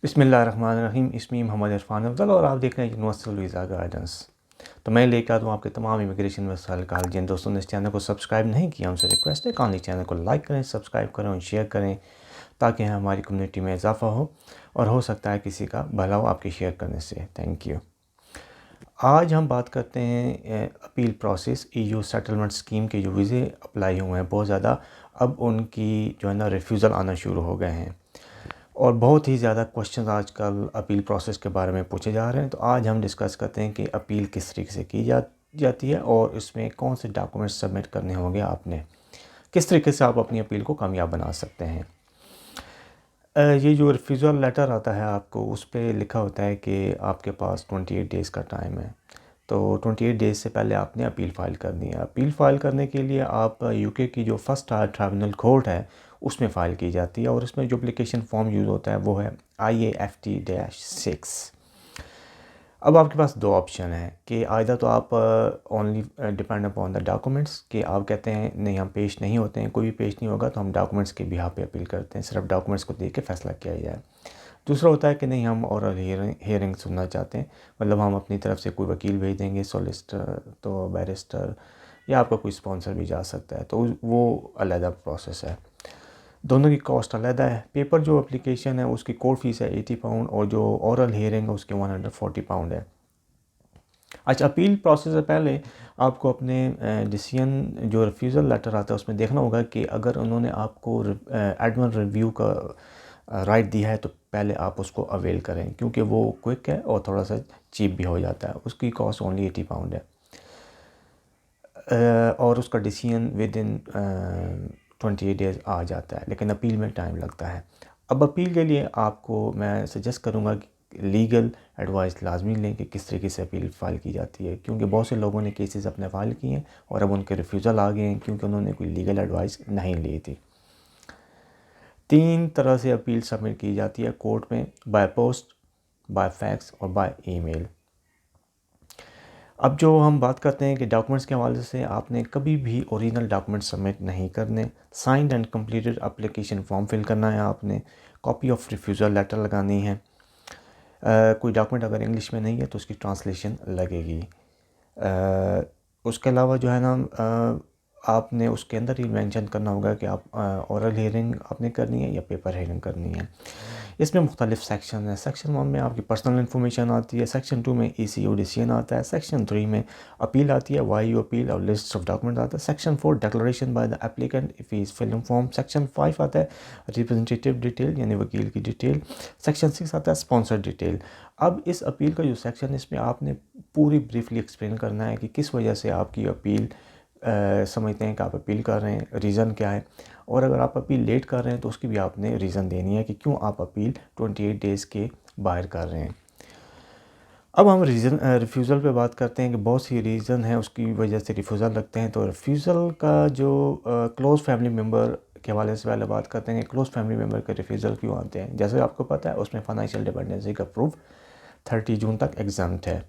बिस्मिल्लाहिर्रहमानिर्रहीम। इसमें मोहम्मद इरफान अफजल और आप देख रहे हैं यूनिवर्सल वीज़ा गाइडेंस। तो मैं लेकर आता हूँ आपके तमाम इमिग्रेशन मसाइल का हल। जिन दोस्तों ने इस चैनल को सब्सक्राइब नहीं किया उनसे रिक्वेस्ट है कि चैनल को लाइक करें, सब्सक्राइब करें और शेयर करें ताकि हमारी कम्युनिटी में इजाफा हो और हो सकता है किसी का भला हो आपके शेयर करने से। Thank you. आज हम बात करते हैं appeal process. EU settlement scheme के जो वीज़े अप्लाई हुए हैं बहुत ज़्यादा, अब उनकी जो है ना रिफ्यूज़ल आना शुरू हो गए हैं और बहुत ही ज़्यादा क्वेश्चंस आजकल अपील प्रोसेस के बारे में पूछे जा रहे हैं। तो आज हम डिस्कस करते हैं कि अपील किस तरीके से की जाती है और इसमें कौन से डॉक्यूमेंट्स सबमिट करने होंगे आपने, किस तरीके से आप अपनी अपील को कामयाब बना सकते हैं। ये जो रिफ्यूज़ल लेटर आता है आपको, उस पर लिखा होता है कि आपके पास 28 डेज़ का टाइम है। तो 28 डेज़ से पहले आपने अपील फ़ाइल करनी है। अपील फ़ाइल करने के लिए आप यूके की जो फर्स्ट ट्राइब्यूनल कोर्ट है उसमें फ़ाइल की जाती है और इसमें जो एप्लीकेशन फॉर्म यूज़ होता है वो है IAFT-6। अब आपके पास दो ऑप्शन हैं कि आइदर तो आप only depend upon the documents, कि आप कहते हैं नहीं हम पेश नहीं होते हैं, कोई भी पेश नहीं होगा तो हम डॉक्यूमेंट्स के बिहाफ पे अपील करते हैं, सिर्फ डॉक्यूमेंट्स को देख के फ़ैसला किया जाए। दूसरा होता है कि नहीं हम ओरल हियरिंग सुनना चाहते हैं, मतलब हम अपनी तरफ से कोई वकील भेज देंगे, सॉलिसिटर तो बैरिस्टर या आपका कोई स्पॉन्सर भी जा सकता है, तो वो अलग प्रोसेस है। दोनों की कॉस्ट अलग है। पेपर जो एप्लीकेशन है उसकी कोर्ट फीस है 80 पाउंड और जो ओरल हियरिंग है उसके 140 पाउंड है। अच्छा, अपील प्रोसेस से पहले आपको अपने डिसीजन जो रिफ्यूज़ल लेटर आता है उसमें देखना होगा कि अगर उन्होंने आपको एडमिन रिव्यू का राइट दिया है तो पहले आप उसको अवेल करें, क्योंकि वो क्विक है और थोड़ा सा चीप भी हो जाता है। उसकी कॉस्ट ओनली 80 पाउंड है और उसका डिसीजन विद इन 28 डेज़ आ जाता है, लेकिन अपील में टाइम लगता है। अब अपील के लिए आपको मैं सजेस्ट करूँगा कि लीगल एडवाइस लाजमी लें कि किस तरीके से अपील फ़ाइल की जाती है, क्योंकि बहुत से लोगों ने केसेस अपने फ़ाइल किए हैं और अब उनके रिफ्यूज़ल आ गए हैं क्योंकि उन्होंने कोई लीगल एडवाइस नहीं ली थी। 3 तरह से अपील सबमिट की जाती है कोर्ट में: बाय पोस्ट, बाय फैक्स और बाय ईमेल। अब जो हम बात करते हैं कि डॉक्यूमेंट्स के हवाले से, आपने कभी भी ओरिजिनल डॉक्यूमेंट सबमिट नहीं करने। Signed and completed application form fill करना है आपने। कॉपी ऑफ रिफ्यूज़ल लेटर लगानी है। कोई डॉक्यूमेंट अगर इंग्लिश में नहीं है तो उसकी ट्रांसलेशन लगेगी। उसके अलावा जो है ना आपने उसके अंदर ही मेंशन करना होगा कि आप ओरल हियरिंग आपने करनी है या पेपर हियरिंग करनी है। इसमें मुख्तलिफ सेक्शन है। सेक्शन 1 में आपकी पर्सनल इन्फॉर्मेशन आती है, सेक्शन 2 में ECU डिसीजन आता है, सेक्शन 3 में अपील आती है, वाई यू अपील और लिस्ट ऑफ डॉक्यूमेंट आता है, section 4 declaration by the applicant if is filling form, section 5 आता है रिप्रेजेंटेटिव डिटेल यानी वकील की डिटेल, सेक्शन 6 आता है स्पॉन्सर डिटेल। अब इस अपील का जो सेक्शन है इसमें आपने पूरी ब्रीफली एक्सप्लेन करना है कि किस वजह से आपकी अपील समझते हैं कि आप अपील कर रहे हैं, रीज़न क्या है, और अगर आप अपील लेट कर रहे हैं तो उसकी भी आपने रीज़न देनी है कि क्यों आप अपील 28 डेज़ के बाहर कर रहे हैं। अब हम रिफ्यूज़ल पे बात करते हैं कि बहुत सी रीज़न है उसकी वजह से रिफ्यूज़ल लगते हैं। तो रिफ्यूज़ल का जो क्लोज़ फैमिली मेम्बर के हवाले से पहले बात करते हैं कि क्लोज़ फैमिली मेम्बर के रिफ्यूज़ल क्यों आते हैं। जैसे आपको पता है उसमें फ़ाइनेंशियल डिपेंडेंसी का प्रूफ 30 जून तक एग्जाम्प्ट है।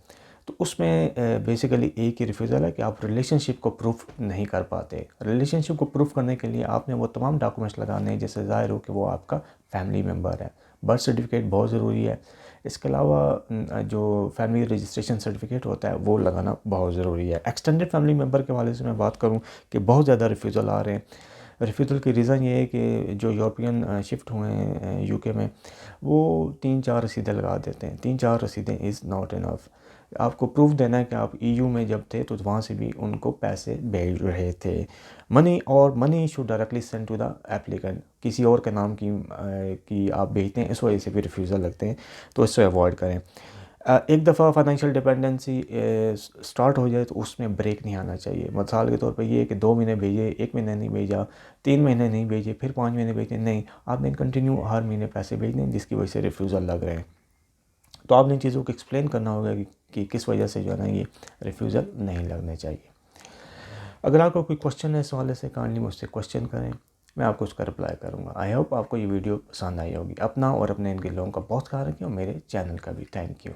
तो उसमें बेसिकली एक ही रिफ्यूज़ल है कि आप रिलेशनशिप को प्रूफ नहीं कर पाते। रिलेशनशिप को प्रूफ करने के लिए आपने वो तमाम डॉक्यूमेंट्स लगाने हैं जिससे ज़ाहिर हो कि वो आपका फैमिली मेम्बर है। बर्थ सर्टिफिकेट बहुत ज़रूरी है। इसके अलावा जो फैमिली रजिस्ट्रेशन सर्टिफिकेट होता है वो लगाना बहुत ज़रूरी है। एक्सटेंडेड फैमिली मेम्बर के हवाले से मैं बात करूँ कि बहुत ज़्यादा रिफ्यूज़ल आ रहे हैं। रिफ्यूज़ल की रीज़न ये है कि जो यूरोपियन शिफ्ट हुए हैं यूके में, वो 3-4 रसीदें लगा देते हैं। 3-4 रसीदें इज़ नॉट इनफ। आपको प्रूफ देना है कि आप EU में जब थे तो वहाँ से भी उनको पैसे भेज रहे थे। Money should directly send to the applicant. किसी और के नाम की आप भेजते हैं, इस वजह से भी रिफ्यूज़ल लगते हैं, तो इससे अवॉइड करें। एक दफ़ा फाइनेंशियल डिपेंडेंसी स्टार्ट हो जाए तो उसमें ब्रेक नहीं आना चाहिए। मिसाल के तौर पे ये है कि 2 महीने भेजे, 1 महीने नहीं भेजा, 3 महीने नहीं भेजे, फिर 5 महीने भेजे, नहीं, आपने कंटिन्यू हर महीने पैसे भेजने हैं जिसकी वजह से रिफ्यूज़ल लग रहे हैं। तो आपने इन चीज़ों को एक्सप्लेन करना होगा कि किस वजह से जो है ना ये रिफ्यूज़ल नहीं लगने चाहिए। अगर आपको कोई क्वेश्चन है इस हवाले से, काइंडली मुझसे क्वेश्चन करें, मैं आपको उसका रिप्लाई करूँगा। आई होप आपको ये वीडियो पसंद आई होगी। अपना और अपने इनके लोगों का बहुत ख्याल रखें और मेरे चैनल का भी। Thank you.